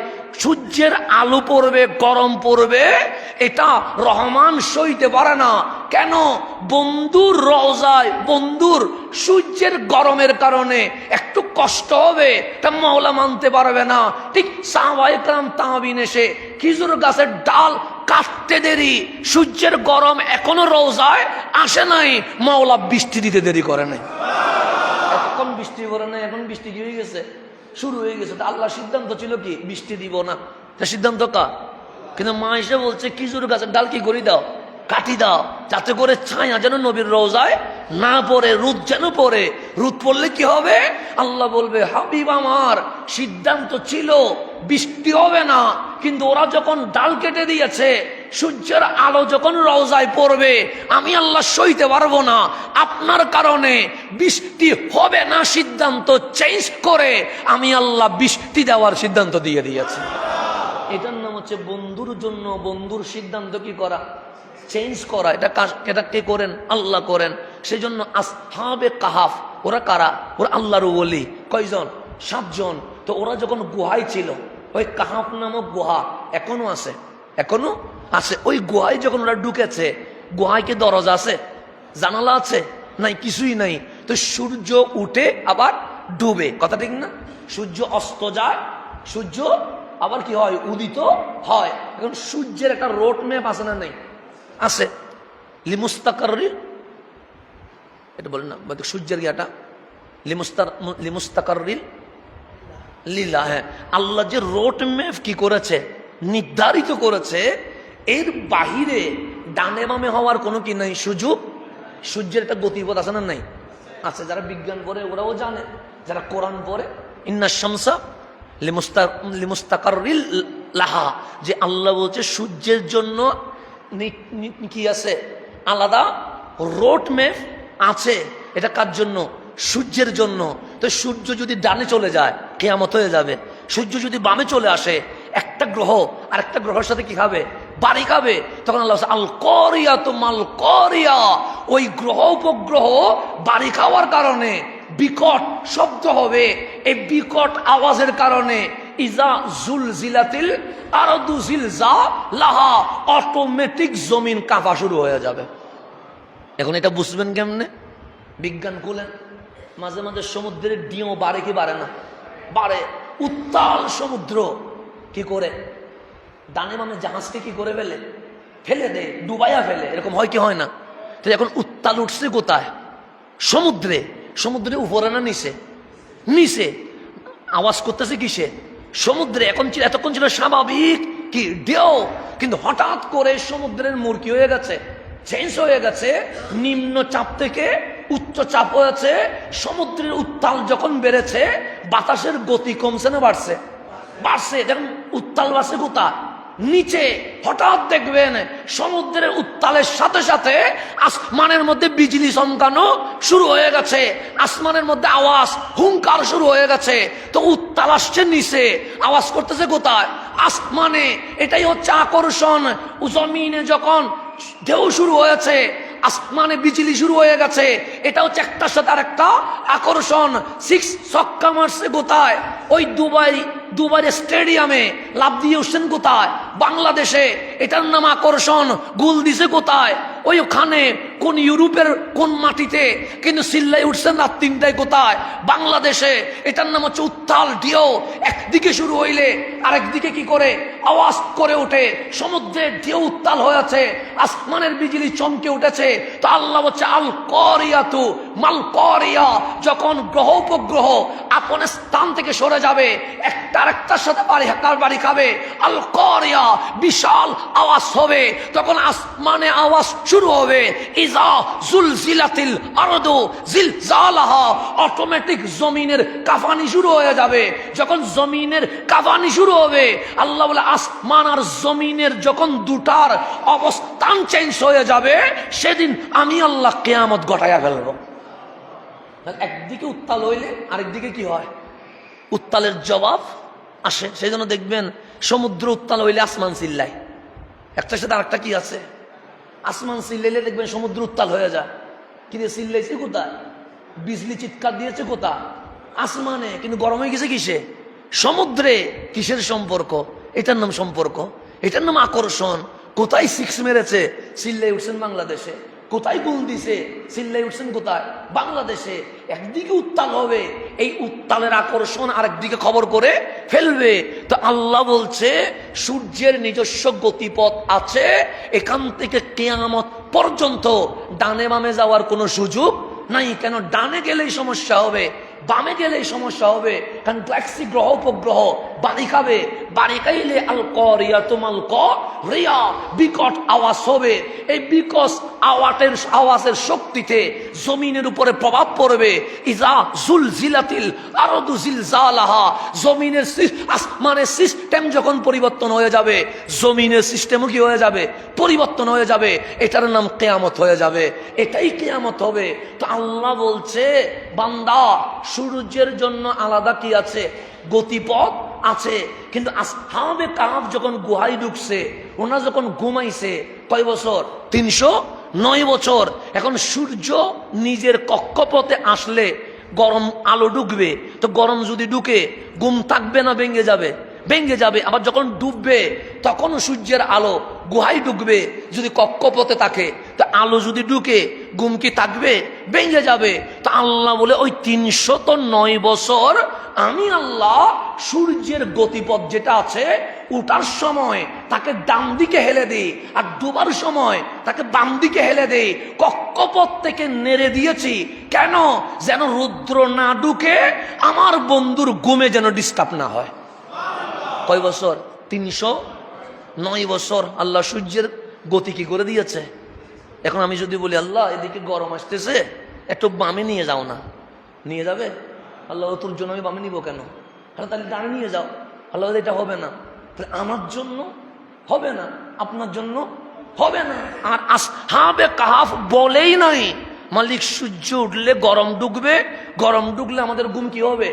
সূর্যের আলো পড়বে, গরম পড়বে, এটা রহমান সইতে পারে না। কেন? বন্ধুর রওজায় বন্ধুর সূর্যের গরমের কারণে একটু কষ্ট হবে, তা মাওলা মানতে পারবে না। ঠিক সাহাবায়ে কেরাম তাবিঈন এসে খেজুর গাছের ডাল কাটতে দেরি, সূর্যের গরম এখনো রওজায় আসে নাই, মাওলা বৃষ্টি দিতে দেরি করে নাই। এখন বৃষ্টি পড়ে নাই, এখন বৃষ্টি কি হয়ে গেছে? শুরু হয়ে গেছে। আল্লাহ সিদ্ধান্ত ছিল কি বৃষ্টি দিব না, তা সিদ্ধান্ত কার? কিন্তু মা এসে বলছে খেজুর গাছের ডাল কি করে দাও, কাটি দাও যাতে করে ছায়া যেন নবীর রওজায় না পড়ে, রোদ যেন পড়ে। রোদ পড়লে কি হবে? আল্লাহ বলবে হাবিব আমার সিদ্ধান্ত ছিল বৃষ্টি হবে না, কিন্তু ওরা যখন ডাল কেটে দিয়েছে সূর্যের আলো যখন রওজায় পড়বে, আমি আল্লাহ সইতে পারবো না, আপনার কারণে বৃষ্টি হবে না সিদ্ধান্ত চেঞ্জ করে আমি আল্লাহ বৃষ্টি দেওয়ার সিদ্ধান্ত দিয়ে দিয়েছি। এটার নাম হচ্ছে বন্ধুর জন্য বন্ধুর সিদ্ধান্ত কি করা, চেঞ্জ করা। এটা কে করেন? আল্লাহ করেন। সেই জন্য আসহাবে কাহাফ, ওরা কারা? ওরা আল্লাহর ওলি। কয়জন? 7 জন। তো ওরা যখন গুহায় ছিল, ওই কাহাফ নামক গুহা এখনো আছে, এখনো আছে। ওই গুহায় যখন ওরা ঢুকেছে, গুহায় কি দরজা আছে, জানালা আছে? নাই, কিছুই নাই। তো সূর্য উঠে আবার ডুবে, কথা ঠিক না? সূর্য অস্ত যায়, সূর্য আবার কি হয়, উদিত হয়। এখন সূর্যের একটা রোড ম্যাপ আছে না? নেই, আছে। লিমুস্তাকাররিল, এটা বলেন না সূর্যের ইয়াটা, লিমুস্তাকাররিল লীলা। হ্যাঁ, আল্লাহ যে রোড ম্যাপ কি করেছে, নির্ধারিত করেছে, এর বাহিরে ডানে বামে হওয়ার কোনো কি নাই সুযোগ। সূর্যের একটা গতিপথ আছে না? নাই, আছে। যারা বিজ্ঞান পড়ে ওরাও জানে, যারা কোরআন পড়ে, ইন্না শামসা লিমুস্তাকাররিল লাহা, যে আল্লাহ বলছে সূর্যের জন্য কি আছে, আলাদা রোড ম্যাপ আছে। এটা কার জন্য? সূর্যের জন্য। তো সূর্য যদি ডানে চলে যায়, কিয়ামত হয়ে যাবে। সূর্য যদি বামে চলে আসে, একটা গ্রহ আর একটা গ্রহের সাথে কি খাবে, বাড়ি খাবে। তখন আল্লাহ আল করিয়া তো মাল করিয়া, ওই গ্রহ উপগ্রহ বাড়ি খাওয়ার কারণে বিকট শব্দ হবে। এই বিকট আওয়াজের কারণে ইজা জুলজিলাতিল আরদু জিলজালাহা, অটোমেটিক জমিন কাঁপা শুরু হয়ে যাবে। এখন এটা বুঝবেন কেমনে? বিজ্ঞান খুলেন, মাঝে মাঝে সমুদ্রের ডিও বাড়ে কি বাড়ে না? বাড়ে। উত্তাল সমুদ্র কি করে, ডানে বামে জাহাজকে কি করে ফেলে, ফেলে দেয়, ডুবাইয়া ফেলে। এরকম হয় কি হয় না? তো এখন উত্তাল উঠছে কোথায়? সমুদ্রে। সমুদ্রে উপরে না নিচে? নিচে। আওয়াজ করতেছে কিসে? সমুদ্রে। এতক্ষণ ছিল স্বাভাবিক কি ঢেউ, কিন্তু হঠাৎ করে সমুদ্রের মুড় কি হয়ে গেছে, চেঞ্জ হয়ে গেছে। নিম্ন চাপ থেকে উচ্চ চাপ হয়েছে। সমুদ্রের উত্তাল যখন বেড়েছে, বাতাসের গতি কমছে না বাড়ছে? বাড়ছে। যখন উত্তাল বাড়ছে কোথায়? নিচে। হঠাৎ দেখবেন সমুদ্রের উত্তালের সাথে সাথে আসমানের মধ্যে বিজলি চমকানো শুরু হয়ে গেছে, আসমানের মধ্যে আওয়াজ হুঙ্কার শুরু হয়ে গেছে। তো উত্তাল আসছে নিচে, আওয়াজ করতেছে কোথায়? আসমানে। এটাই হচ্ছে আকর্ষণ। জমিনে যখন ঢেউ শুরু হয়েছে, আসমানে বিজলি শুরু হয়ে গেছে, এটা হচ্ছে একটার সাথে আর একটা আকর্ষণ। 6 ছক্কা মারছে কোথায়? ওই দুবাই স্টেডিয়ামে লাভ দিয়ে উঠছেন কোথায়? বাংলাদেশে। এটার নাম আকর্ষণ। গোল দিছে কোথায়? ওইখানে কোন ইউরোপের কোন মাটিতে, কিন্তু চিল্লাই উঠছেন রাত 3টায় কোথায়? বাংলাদেশে। এটার নাম হচ্ছে উত্তাল ঢেউ। একদিকে শুরু হইলে আরেকদিকে কি করে আওয়াজ করে ওঠে। সমুদ্রের ঢেউ উত্তাল হয়েছে, আসমানের বিজলি চমকে উঠেছে। তো আল্লাহ হচ্ছে আল করিয়াতু মাল করিয়া, যখন গ্রহ উপগ্রহ আপন স্থান থেকে সরে যাবে, একটা আরেকটার সাথে বাড়ি খাবে, আল করিয়া বিশাল আওয়াজ হবে। তখন আসমানে আওয়াজ শুরু হবে, ইজা জুলজিলাতিল আরদু জিলজালাহা, অটোমেটিক জমিনের কাঁপানি শুরু হয়ে যাবে। যখন জমিনের কাঁপানি শুরু হবে, আল্লাহ বলে আসমান আর জমিনের যখন দুটার অবস্থান চেঞ্জ হয়ে যাবে, সেদিন আমি আল্লাহ কিয়ামত ঘটাইয়া ফেলবো। একদিকে উত্তাল হইলে আরেকদিকে কি হয়? উত্তালের জবাব আসে। সেই জন্য দেখবেন সমুদ্র উত্তাল হইলে আসমান চিল্লায়, একটার সাথে আরেকটা কি আছে? আসমান চিল্লাইলে দেখবেন সমুদ্র উত্তাল হয়ে যায়। কিন্তু চিল্লাইছে কোথায়? বিজলি চিৎকার দিয়েছে কোথায়? আসমানে। কিন্তু গরম হয়ে গেছে কিসে? সমুদ্রে। কিসের সম্পর্ক? এটার নাম সম্পর্ক, এটার নাম আকর্ষণ। কোথায় 6 মেরেছে? চিল্লাই উঠছেন বাংলাদেশে। কোথায় গোল দিছে? চিল্লাই উঠছেন কোথায়? বাংলাদেশে। একদিকে উত্তাল হবে, এই উত্তালের আকর্ষণ আরেকদিকে খবর করে ফেলবে। তো আল্লাহ বলছে সূর্যের নিজস্ব গতিপথ আছে, এখান থেকে কিয়ামত পর্যন্ত ডানে বামে যাওয়ার কোনো সুযোগ নাই। কেন? ডানে গেলেই সমস্যা হবে, বামে গেলেই সমস্যা হবে। কারণ গ্যালাক্সি গ্রহ উপগ্রহ বাড়ি খাবে, বাড়ি খাইলে আল করিয়া তোমাল করিয়া বিকট আওয়াজ হবে। এই বিকট আওয়াজের শক্তি পরবর্তীতে জমিনের উপরে প্রভাব পড়বে। ইজা জুলজিলাতিল আরদু জিলজালাহা, জমিনের আসমানের সিস্টেম যখন পরিবর্তন হয়ে যাবে, জমিনের সিস্টেমও কি হয়ে যাবে? পরিবর্তন হয়ে যাবে। এটার নাম কিয়ামত হয়ে যাবে। এটাই কিয়ামত হবে। তো আল্লাহ বলছে, বান্দা সূর্যের জন্য আলাদা কি আছে? গতিপথ আছে। কিন্তু আসহাবে কাহফ যখন গুহায় ঢুকছে, ওনা যখন ঘুমাইছে কয় বছর? 309 বছর। এখন সূর্য নিজের কক্ষপথে আসলে গরম আলো ঢুকবে, তো গরম যদি ঢুকে ঘুম থাকবে না ভেঙে যাবে? ভেঙে যাবে। আবার যখন ডুববে তখন সূর্যের আলো গুহায় ঢুকবে, যদি কক্ষপথে থাকে, তো আলো যদি ঢুকে ঘুম কি থাকবে? ভেঙে যাবে। তো আল্লাহ বলে ওই 309 বছর আমি আল্লাহ সূর্যের গতিপথ যেটা আছে, উঠার সময় তাকে ডান দিকে হেলে দিই, আর ডুবার সময় তাকে বাম দিকে হেলে দেই। কক্ষপথ থেকে নেড়ে দিয়েছি কেন? যেন রুদ্র না ঢুকে আমার বন্ধুর ঘুমে যেন ডিস্টার্ব না হয়। কয় বছর? 309 বছর আল্লাহ সূর্যের গতি কি করে দিয়েছে। এখন আমি যদি বলি, আল্লাহ এদিকে গরম আসতেছে, একটু বামে নিয়ে যাও না, নিয়ে যাবে? আল্লাহ তোর জন্য আমি বামে নিব কেন? তাহলে ডানে নিয়ে যাও। আল্লাহ এটা হবে না। তাহলে আমার জন্য হবে না, আপনার জন্য হবে না। আর আসহাবে কাহফ বলেই নাই মালিক সূর্য উঠলে গরম ঢুকবে, গরম ঢুকলে আমাদের ঘুম কি হবে?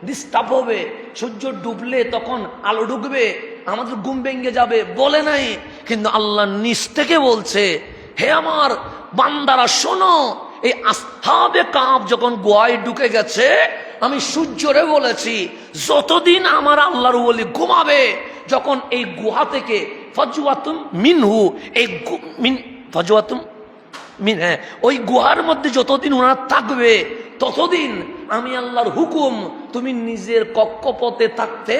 ডিস্টার্ব হবে। সূর্য ডুবলে তখন আলো ঢুকবে, আমাদের ঘুম ভেঙে যাবে, বলে নাই। কিন্তু আল্লাহ নিজ থেকে বলছে, হে আমার বান্দারা শোনো, এই আসহাবে কাহফ যখন গুহায় ঢুকে গেছে, আমি সূর্যরে বলেছি যতদিন আমার আল্লাহর ওলি ঘুমাবে, যখন এই গুহা থেকে ফাজওয়াতুম মিনহু, এই ফাজওয়াতুম মিন, হ্যাঁ, ওই গুহার মধ্যে যতদিন ওনারা থাকবে, ততদিন আমি আল্লাহর হুকুম তুমি নিজের কক্ষপথে থাকতে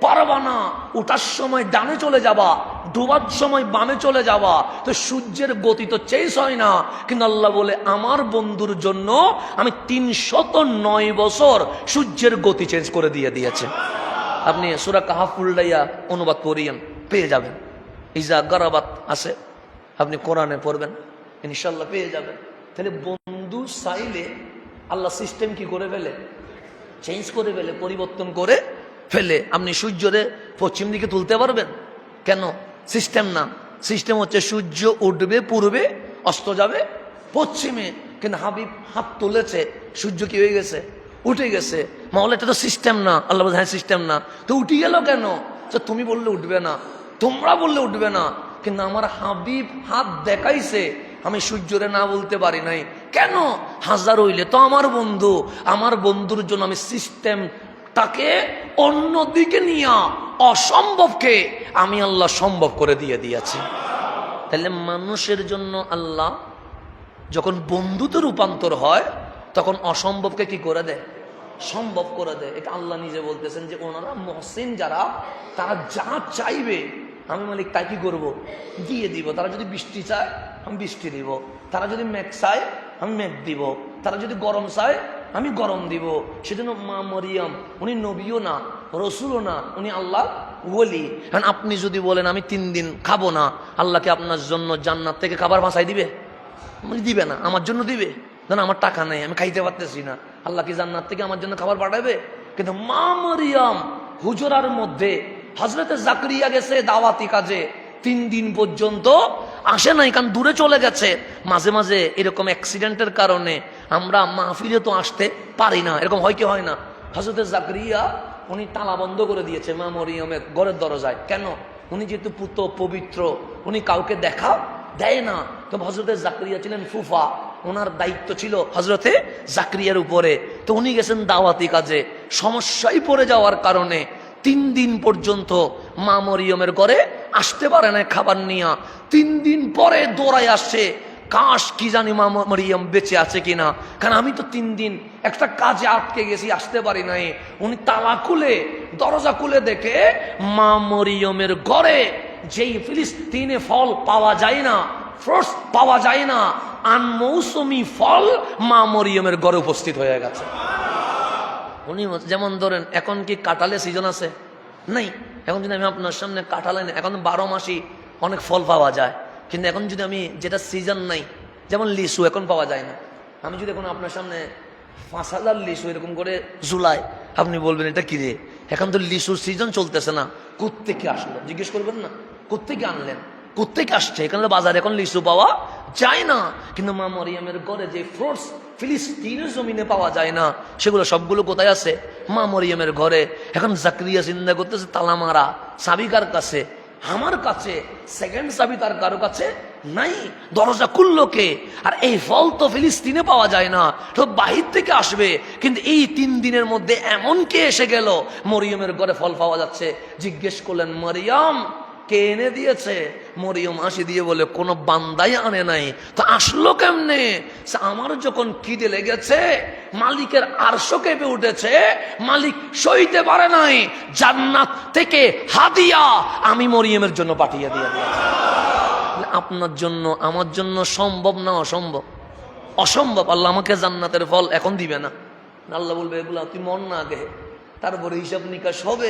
পারবা না। উঠার সময় ডানে চলে যাবা, ডুবার সময় বামে চলে যাবা। তো সূর্যের গতি তো চেঞ্জ হয় না, কিন্তু আল্লাহ বলে আমার বন্ধুর জন্য আমি 309 বছর সূর্যের গতি চেঞ্জ করে দিয়েছে। আপনি সূরা কাহফ উল্টাইয়া অনুবাদ করিয়েন, পেয়ে যাবেন। ইজা গারাবাত আছে, আপনি কোরআনে পড়বেন, ইনশাল্লাহ পেয়ে যাবেন। তাহলে বন্ধু চাইলে আল্লাহ সিস্টেম কি করে ফেলে? চেঞ্জ করে ফেলে, পরিবর্তন করে ফেলে। আপনি সূর্যরে পশ্চিম দিকে তুলতে পারবেন? কেন? সিস্টেম না। সিস্টেম হচ্ছে সূর্য উঠবে পূর্বে, অস্ত যাবে পশ্চিমে। কিন্তু হাবিব হাত তুলেছে, সূর্য কি হয়ে গেছে? উঠে গেছে। মাওলা এটা তো সিস্টেম না। আল্লাহ বলে, হ্যাঁ সিস্টেম না। তো উঠে গেল কেন? তুমি বললে উঠবে না, তোমরা বললে উঠবে না, কিন্তু আমার হাবিব হাত দেখাইছে, আমি সূর্যরে না বলতে পারি নাই। কেন? হাজার হইলে তো আমার বন্ধু, আমার বন্ধুর জন্য আমি সিস্টেমটাকে অন্যদিকে নিয়ে অসম্ভবকে আমি আল্লাহ সম্ভব করে দিয়েছি। তাহলে মানুষের জন্য আল্লাহ যখন বন্ধুতে রূপান্তর হয়, তখন অসম্ভবকে কি করে দেয়? সম্ভব করে দেয়। এটা আল্লাহ নিজে বলতেছেন যে ওনারা মহসিন যারা, তারা যা চাইবে আমি মালিক তাই কি করবো? দিয়ে দিব। তারা যদি বৃষ্টি চায় আমি বৃষ্টি দিব, তারা যদি মেঘ চায় আমি মেঘ দিব, তারা যদি গরম চায় আমি গরম দিব। সেজন্য মা মরিয়ম উনি নবীও না, রসুলও না, উনি আল্লাহ ওলি। কারণ আপনি যদি বলেন আমি 3 দিন খাবো না, আল্লাহকে আপনার জন্য জান্নাত থেকে খাবার বাঁচাই দিবে? দিবে না। আমার জন্য দিবে? না, আমার টাকা নেই, আমি খাইতে পারতেছি না, আল্লাহ কি জান্নাত থেকে আমার জন্য খাবার পাঠাবে? কিন্তু মা মরিয়ম হুজরার মধ্যে হযরতে জাকরিয়া গেছে দাওয়াতি কাজে, 3 দিন পর্যন্ত আসে নাই, কারণ দূরে চলে গেছে। মাঝে মাঝে এরকম অ্যাক্সিডেন্টের কারণে আমরা মাহফিলে তো আসতে পারি না, এরকম হয় কি হয় না? হযরতে জাকরিয়া উনি তালা বন্ধ করে দিয়েছে মা মরিয়মের ঘরের দরজায়। কেন? উনি যেহেতু পুত পবিত্র, উনি কাউকে দেখা দেয় না। তো হযরতে জাকরিয়া ছিলেন ফুফা, ওনার দায়িত্ব ছিল হযরতে জাকরিয়ার উপরে। তো উনি গেছেন দাওয়াতি কাজে, সমস্যায় পড়ে যাওয়ার কারণে 3 দিন পর্যন্ত মা মরিয়মের ঘরে আসতে পারে না খাবার নিয়ে। 3 দিন পরে দৌড়ায় আসছে, কাশ কি জানি মা মরিয়ম বেঁচে আছে কিনা, কারণ আমি তো 3 দিন একটা কাজে আটকে গেছি, আসতে পারি নাই। উনি তালা খুলে দরজা খুলে দেখে মা মরিয়মের ঘরে যেই ফিলিস্তিনে ফল পাওয়া যায় না, ফ্রুটস পাওয়া যায় না, আনমৌসুমি ফল মা মরিয়মের ঘরে উপস্থিত হয়ে গেছে। উনি যেমন ধরেন এখন কি কাঁঠালের সিজন আছে? নাই। এখন যদি আমি আপনার সামনে কাঁঠাল এনে, এখন 12 মাসই অনেক ফল পাওয়া যায়, কিন্তু এখন যদি আমি যেটা সিজন নাই যেমন লিচু এখন পাওয়া যায় না। আমি যদি এখন আপনার সামনে 5,000 লিচু এরকম করে ঝুলাই, আপনি বলবেন এটা কি রে, এখন তো লিচুর সিজন চলতেছে না, কোত্থেকে আসলো জিজ্ঞেস করবেন না, কোত্থেকে আনলেন, কোত্থেকে আসছে, এখানে বাজারে এখন লিচু পাওয়া যায় না। কিন্তু মা মরিয়মের ঘরে যে ফ্রুটস ফিলিস্তিনের জমিনে পাওয়া যায় না, সেগুলো সবগুলো কোথায় আছে? মা মরিয়মের ঘরে। এখন জাকরিয়া চিন্তা করতেছে তালা মারা, চাবি কার কাছে? আমার কাছে। সেকেন্ড চাবি তার কারো কাছে নাই, দরজা খুললো কে? আর এই ফল তো ফিলিস্তিনে পাওয়া যায় না, তো বাহির থেকে আসবে। কিন্তু এই 3 দিনের মধ্যে এমন কে এসে গেল মরিয়মের ঘরে ফল পাওয়া যাচ্ছে। জিজ্ঞেস করলেন মরিয়ম কে এনে দিয়েছে? মরিয়ম হাসি দিয়ে বলে কোনো বান্দাই আনে নাই। তো আসলো কেমনে? আমার যখন খিদে লেগেছে, মালিকের আরশ কেঁপে উঠেছে, মালিক সইতে পারে নাই, জান্নাত থেকে হাদিয়া আমি মরিয়মের জন্য পাঠিয়ে দিয়ে দিয়েছি। আপনার জন্য আমার জন্য সম্ভব না অসম্ভব? অসম্ভব। আল্লাহ আমাকে জান্নাতের ফল এখন দিবে না। আল্লাহ বলবে এগুলা তুই মন না আগে, তারপরে হিসাব নিকাশ হবে।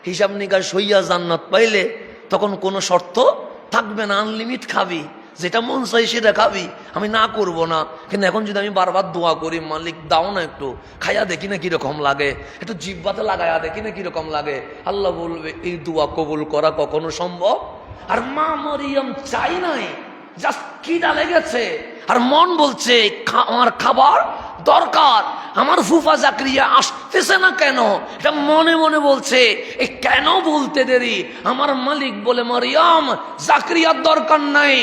হিসাব নিকাশ হইয়া জান্নাত পাইলে তখন কোনো শর্ত থাকবে না, আনলিমিট খাবি, যেটা মন চাই সেটা খাবি, আমি না করব না। কিন্তু এখন যদি আমি বারবার দোয়া করি মালিক দাও না, একটু খাইয়া দেখি না কিরকম লাগে, একটু জিব্বাতে লাগাইয়া দেখি না কিরকম লাগে, আল্লাহ বলবে এই দোয়া কবুল করা কখনো সম্ভব? আর মা মরিয়ম চাই নাই, জাস্ট খিদা লেগেছে, আর মন বলছে আমার খাবার দরকার। আমার ফুফা জাকরিয়া আসতেছে না কেন, এটা মনে মনে বলছে। এ কেন বলতে দেরি? আমার মালিক বলে মরিয়ম জাকরিয়ার দরকার নাই,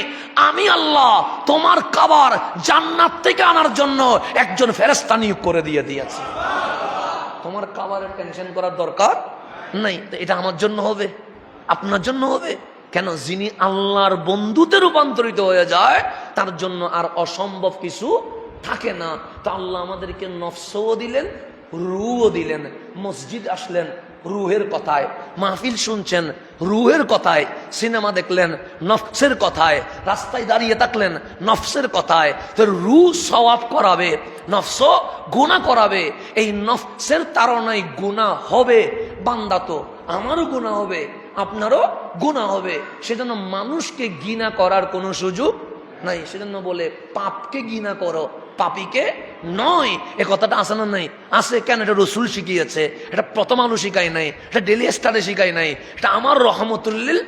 আমি আল্লাহ তোমার খাবার জান্নাত থেকে আনার জন্য একজন ফেরেশতা নিয়োগ করে দিয়েছি। তোমার খাবারের টেনশন করার দরকার নাই। এটা আমার জন্য হবে, আপনার জন্য হবে কেন? যিনি আল্লাহর বন্ধুতে রূপান্তরিত হয়ে যায় তার জন্য আর অসম্ভব কিছু থাকে না। তো আল্লাহ আমাদেরকে নফসও দিলেন, রুহও দিলেন। মসজিদ আসলেন রুহের কথায়, মাহফিল শুনছেন রুহের কথায়, সিনেমা দেখলেন নফসের কথায়, রাস্তায় দাঁড়িয়ে থাকলেন নফসের কথায়। তো রুহ সওয়াব করাবে, নফস গুনাহ করাবে। এই নফসের তাড়নায় গুনাহ হবে। বান্দা তো আমারও গুনাহ হবে, আপনারও গুনাহ হবে। সেজন্য মানুষকে ঘৃণা করার কোনো সুযোগ নাই। সেজন্য বলে পাপকে ঘৃণা করো, পাপীকে নয়। এ কথাটা আছে না? নাই, আছে। কেন? এটা রসুল শিখিয়েছে, এটা প্রথম আলো শিখাই নাই, এটা ডেলি স্টারে শিখাই নাই, এটা আমার রহমতুল্লিল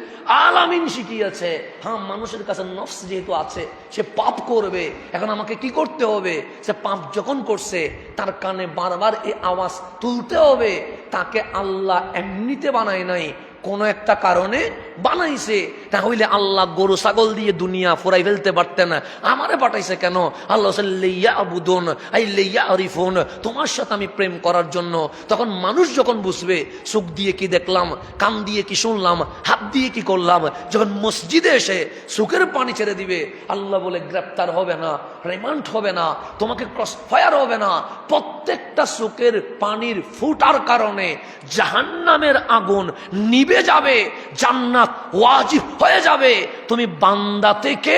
আলামিন শিখিয়েছে। হ্যাঁ, মানুষের কাছে নফস যেহেতু আছে, সে পাপ করবে। এখন আমাকে কি করতে হবে? সে পাপ যখন করছে তার কানে বারবার এই আওয়াজ তুলতে হবে। তাকে আল্লাহ এমনিতে বানায় নাই, কোনো একটা কারণে বানাইছে। তাহলে আল্লাহ গরু ছাগল দিয়ে দুনিয়া ফুরাই ফেলতে পারতেন না, আমারে পাঠাইছে কেন? আল্লাহ লাইয়া আবুদুন আই লাইয়া আরিফুন, তোমার সাথে আমি প্রেম করার জন্য। তখন মানুষ যখন বুঝবে চোখ দিয়ে কি দেখলাম, কান দিয়ে কি শুনলাম, হাত দিয়ে কি করলাম, যখন মসজিদে এসে চোখের পানি ছেড়ে দিবে, আল্লাহ বলে গ্রেপ্তার হবে না, রিমান্ড হবে না, তোমাকে ক্রস ফায়ার হবে না। প্রত্যেকটা চোখের পানির ফুটার কারণে জাহান্নামের আগুন নিভে যাবে, জান্নাত ওয়াজিব হয়ে যাবে, তুমি বান্দা থেকে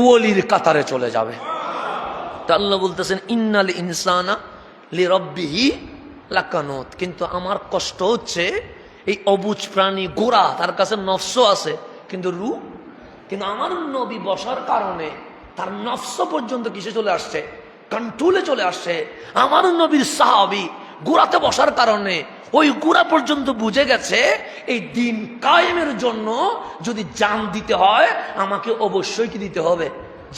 ওলির কাতারে চলে যাবে। তা আল্লাহ বলতেছেন ইন্নাল ইনসানা লিরাব্বিহি লাকানুত। কিন্তু আমার কষ্ট হচ্ছে এই অবুঝ প্রাণী গোরা, তার কাছে নফস আছে কিন্তু রূহ, কিন্তু আমার নবী বসার কারণে তার নফস পর্যন্ত কিসে চলে আসছে? কন্ট্রোলে চলে আসছে। আমার নবীর সাহাবী গোরাতে বসার কারণে ওই গোরা পর্যন্ত বুঝে গেছে এই দিন কায়েমের জন্য যদি জান দিতে হয় আমাকে অবশ্যই কি দিতে হবে?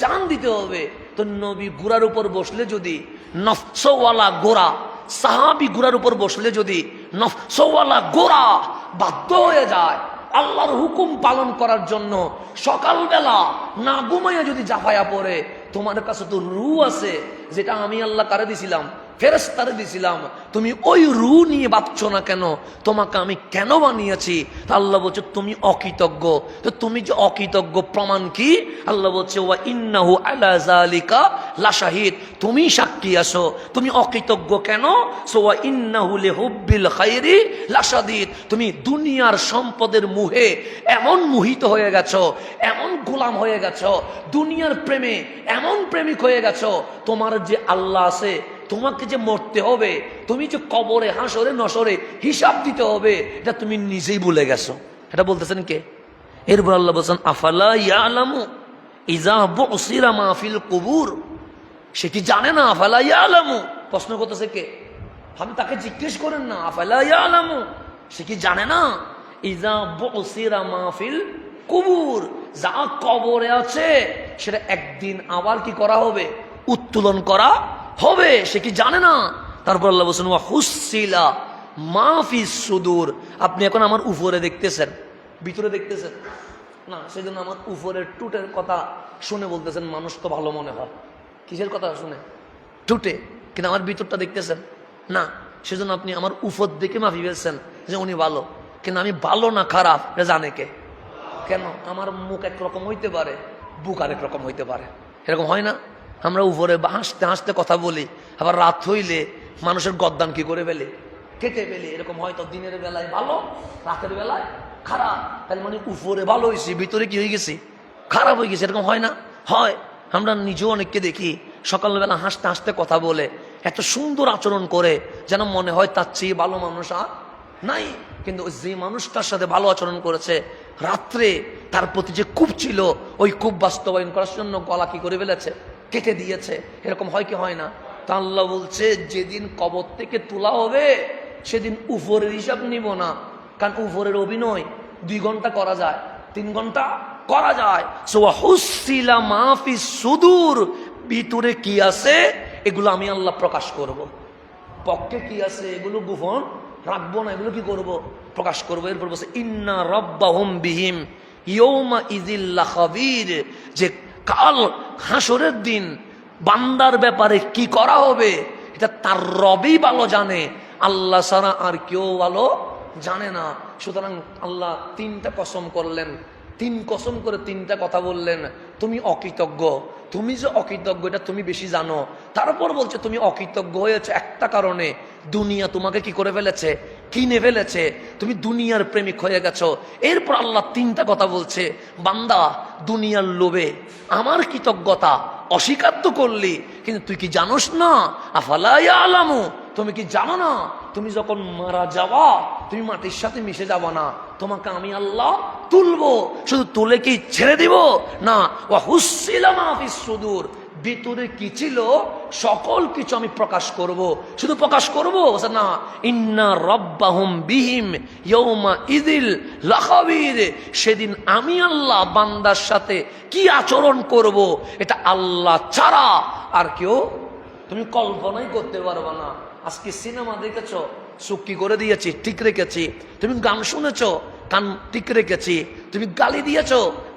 জান দিতে হবে। তো নবী গোরার উপর বসলে যদি নফসওয়ালা গোরা, সাহাবী গোরার উপর বসলে যদি নফসওয়ালা গোরা বাধ্য হয়ে যায় আল্লাহর হুকুম পালন করার জন্য, সকালবেলা না ঘুমাইয়া যদি জাফায়া পড়ে, তোমার কাছে তো রূহ আছে যেটা আমি আল্লাহ কারে দিছিলাম, ফেরেশতারে দিছিলাম, তুমি ওই রূহ নিয়ে ভাবছো না কেন? তোমাকে আমি কেন বানিয়েছি? তা আল্লাহ বলছে তুমি অকৃতজ্ঞ। তো তুমি যে অকৃতজ্ঞ প্রমাণ কি? আল্লাহ বলছে ওয়া ইন্নাহু আলা যালিকা লাশাহিদ, তুমি সাক্ষী আছো। তুমি অকৃতজ্ঞ কেন? সো ওয়া ইন্নাহু লিহুব্বিল খাইরি লাশাদীদ, তুমি দুনিয়ার সম্পদের মোহে এমন মোহিত হয়ে গেছো, এমন গোলাম হয়ে গেছো, দুনিয়ার প্রেমে এমন প্রেমিক হয়ে গেছো, তোমার যে আল্লাহ আছে, তোমাকে যে মরতে হবে, তুমি যে কবরে হাসরে নসরে হিসাব দিতে হবে, এটা তুমি নিজেই ভুলে গেছো। এটা বলতেছেন কে? এরপর আল্লাহ বলছেন আফালা ইয়ালামু, ইজা বুসিরা মা ফিল কুবুর, সে কি জানে না? আফালা ইয়ালামু, প্রশ্ন করতেছে কে? আমি তাকে জিজ্ঞেস করেন না, আফালা ইয়ালামু, সে কি জানে না? ইজা বুসিরা মা ফিল কুবুর, যা কবরে আছে সেটা একদিন আবার কি করা হবে? উত্তোলন করা হবে। সে কি জানে না? তারপর আল্লাহ বলছেন ওয়া হুসিলা মা ফিস সুদূর, আপনি এখন আমার উপরে দেখতেছেন, ভিতরে দেখতেছেন না, সেজন্য আমার উপরের টুটের কথা শুনে বলতেছেন মানুষ তো ভালো মনে হয়। কিসের কথা শুনে? টুটে, কিন্তু আমার ভিতরটা দেখতেছেন না, সেজন্য আপনি আমার উপর দেখে মাফি ফেলছেন যে উনি ভালো, কিন্তু আমি ভালো না খারাপ এটা জানে কে? কেন? আমার মুখ একরকম হইতে পারে, বুক আরেক রকম হইতে পারে, এরকম হয় না? আমরা উপরে হাসতে হাসতে কথা বলি, আবার রাত হইলে মানুষের গদ্দান কি করে ফেলে, কেটে ফেলে। এরকম হয়তো দিনের বেলায় ভালো, রাতের বেলায় খারাপ, তাহলে মানে উপরে ভালো হয়েছি, ভিতরে কি হয়ে গেছি? খারাপ হয়ে গেছে। এরকম হয় না? হয়। আমরা নিজেও অনেককে দেখি সকালবেলা হাসতে হাসতে কথা বলে, এত সুন্দর আচরণ করে, যেন মনে হয় তার চেয়ে ভালো মানুষ আর নাই। কিন্তু যে মানুষটার সাথে ভালো আচরণ করেছে, রাত্রে তার প্রতি যে কূপ ছিল, ওই কূপ বাস্তবায়ন করার জন্য গলা কি করে ফেলেছে? কেটে দিয়েছে। এরকম হয় কি হয় না? তা আল্লাহ বলছে যেদিন কবর থেকে তোলা হবে সেদিন উপরের হিসাব নিব না, কারণ উপরের অভিনয় 2 ঘন্টা করা যায়, 3 ঘন্টা করা যায়। হুসিলা মাফি সুদূর, ভিতরে কি আছে এগুলো আমি আল্লাহ প্রকাশ করব। পক্ষে কি আছে এগুলো গোপন রাখবো না, এগুলো কি করব? প্রকাশ করবো। এরপর বলছে ইন্না রাব্বাহুম বিহিম ইয়াউমা ইযিল লাখাবীর, যে কাল হাসরের দিন বান্দার ব্যাপারে কি করা হবে এটা তার রবই ভালো জানে, আল্লাহ ছাড়া আর কেউ ভালো জানে না। সুতরাং আল্লাহ 3টা কসম করলেন, 3 কসম করে 3টা কথা বললেন। তুমি অকৃতজ্ঞ, তুমি যে অকৃতজ্ঞ এটা তুমি বেশি জানো। তারপর বলছে তুমি অকৃতজ্ঞ হয়েছে একটা কারণে, দুনিয়া তোমাকে কি করে ফেলেছে? কিনে ফেলেছে, তুমি দুনিয়ার প্রেমিক হয়ে গেছো। এরপর আল্লাহ 3টা কথা বলছে, বান্দা দুনিয়ার লোভে আমার কৃতজ্ঞতা অস্বীকার তো করলি, কিন্তু তুই কি জানোস না? আফালা ইয়ালামু, তুমি কি জানো না তুমি যখন মারা যাওয়া তুমি মাটির সাথে মিশে যাবা না, তোমাকে আমি আল্লাহ তুলবো। শুধু তুলে কি ছেড়ে দিব না, ওয়া হুসিলা মা ফিস সুদূর, ভিতরে কি ছিল সকল কিছু আমি প্রকাশ করব। শুধু প্রকাশ করব না, ইন্না রাব্বাহুম বিহিম ইয়াউমা ইযিল লাখাবীর, সেদিন আমি আল্লাহ বান্দার সাথে কি আচরণ করব এটা আল্লাহ ছাড়া আর কেউ তুমি কল্পনাই করতে পারবে না। আজকে সিনেমা দেখেছ, চুক্তি করে দিয়েছি, ঠিক রেখেছি। তুমি গান শুনেছ, কান ঠিক রেখেছি। তুমি গালি দিয়েছ,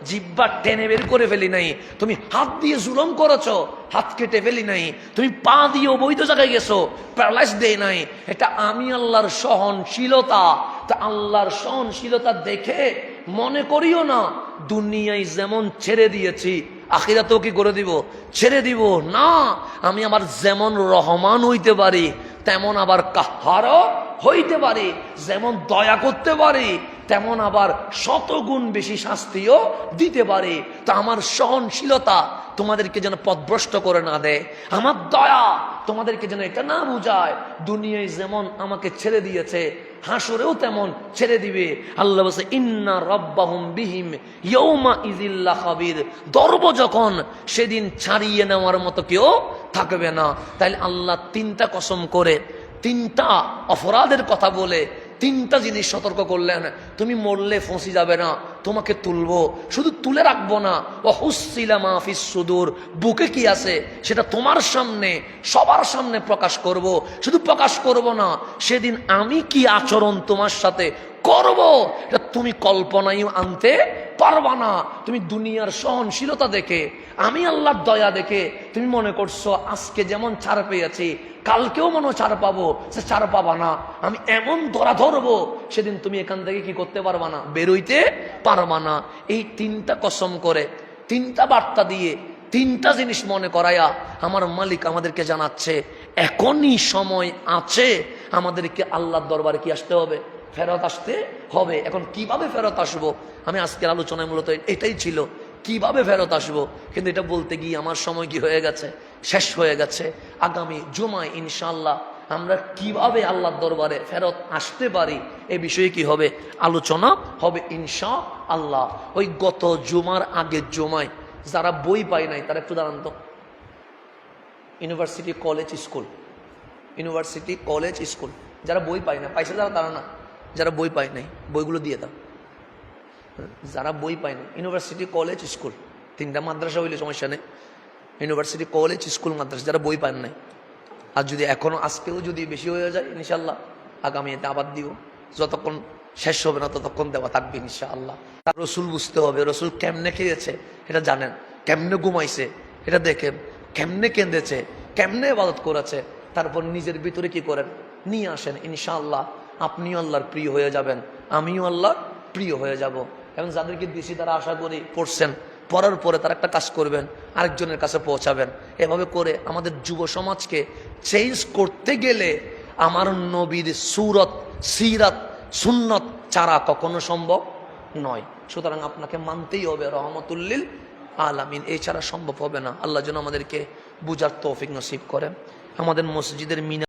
জিহ্বা টেনে বের করে ফেলি নাই। তুমি হাত দিয়ে জুলুম করেছ, হাত কেটে ফেলি নাই। তুমি পা দিয়ে অবৈধ জায়গায় গেছো, প্যারালাইজ দেয় নাই। এটা আমি আল্লাহর সহনশীলতা। তা আল্লাহর সহনশীলতা দেখে মনে করিও না দুনিয়ায় যেমন ছেড়ে দিয়েছি আখিরাতেও কি করে দিব? ছেড়ে দিব না। আমি আবার যেমন রহমান হইতে পারি তেমন আবার কাহারও হইতে পারি, যেমন দয়া করতে পারি তেমন আবার 100 গুণ বেশি শাস্তিও দিতে পারি। তা আমার সহনশীলতা তোমাদেরকে যেন পথভ্রষ্ট করে না দেয়, আমার দয়া তোমাদেরকে যেন এটা না বুঝায় দুনিয়ায় যেমন আমাকে ছেড়ে দিয়েছে হাসরেও তেমন ছেড়ে দিবে। আল্লাহ বলছে ইন্না রাব্বাহুম বিহিম ইয়াউমা ইযিল লাখাবীর, দর্ব যখন সেদিন ছাড়িয়ে নেওয়ার মতো কেউ থাকবে না। তাইলে আল্লাহ 3টা কসম করে 3টা অপরাধের কথা বলে 3টা জিনিস সতর্ক করলেন। তুমি মরলে ফসি যাবে না, তোমাকে তুলবো, শুধু তুলে রাখবো না। ও হুসিলা মা ফিস সুদূর, বুকে কি আছে সেটা তোমার সামনে সবার সামনে প্রকাশ করব। শুধু প্রকাশ করব না, সেদিন আমি কি আচরণ তোমার সাথে করব এটা তুমি কল্পনায় আনতে পারবা না। তুমি দুনিয়ার সহনশীলতা দেখে, আমি আল্লাহর দয়া দেখে তুমি মনে করছো আজকে যেমন ছাড় পেয়েছি কালকেও মনে ছাড় পাবো, সে ছাড় পাবা না। আমি এমন ধরা ধরবো সেদিন তুমি এখান থেকে কি করতে পারবা না, বেরোইতে পারবা না। এই 3টা কসম করে 3টা বার্তা দিয়ে 3টা জিনিস মনে করাইয়া আমার মালিক আমাদেরকে জানাচ্ছে এখনই সময় আছে আমাদেরকে আল্লাহর দরবারে কি আসতে হবে? ফেরত আসতে হবে। এখন কিভাবে ফেরত আসবো? আমি আজকের আলোচনায় মূলত এটাই ছিল, কিভাবে ফেরত আসবো। কিন্তু এটা বলতে গিয়ে আমার সময় কি হয়ে গেছে, শেষ হয়ে গেছে। আগামী জুমায় ইনশাআল্লাহ আমরা কিভাবে আল্লাহর দরবারে ফেরত আসতে পারি এ বিষয়ে কি হবে আলোচনা হবে ইনশাআল্লাহ। ওই গত জুমার আগের জুমায় যারা বই পায় নাই তারা একটু দাঁড়ান তো। University college school, university college school, যারা বই পায় না, পাইছে যারা তারা না, যারা বই পায় নাই বইগুলো দিয়ে দাও। যারা বই পায় না, ইউনিভার্সিটি কলেজ স্কুল, তিনটা মাদ্রাসা হইলে সমস্যা নেই। ইউনিভার্সিটি কলেজ স্কুল মাদ্রাসা যারা বই পান নাই, আর যদি এখনো আজকেও যদি বেশি হয়ে যায় ইনশাল্লাহ আগামীতে আবার দিব, যতক্ষণ শেষ হবে না ততক্ষণ দেওয়া থাকবে ইনশাআল্লাহ। তার রসুল বুঝতে হবে, রসুল কেমনে খেয়েছে এটা জানেন, কেমনে ঘুমাইছে এটা দেখেন, কেমনে কেঁদেছে, কেমনে ইবাদত করেছে, তারপর নিজের ভিতরে কি করেন নিয়ে আসেন। ইনশাআল্লাহ আপনিও আল্লাহর প্রিয় হয়ে যাবেন, আমিও আল্লাহর প্রিয় হয়ে যাব। এবং যাদেরকে বেশি তারা আশা করি পড়ছেন, পড়ার পরে তারা একটা কাজ করবেন, আরেকজনের কাছে পৌঁছাবেন। এভাবে করে আমাদের যুব সমাজকে চেঞ্জ করতে গেলে আমার নবীর সুরত, সিরাত, সুন্নত ছাড়া কখনো সম্ভব নয়। সুতরাং আপনাকে মানতেই হবে রহমতুল্লিল আলামিন, এছাড়া সম্ভব হবে না। আল্লাহ যেন আমাদেরকে বুঝার তৌফিক নসিব করেন। আমাদের মসজিদের মিনার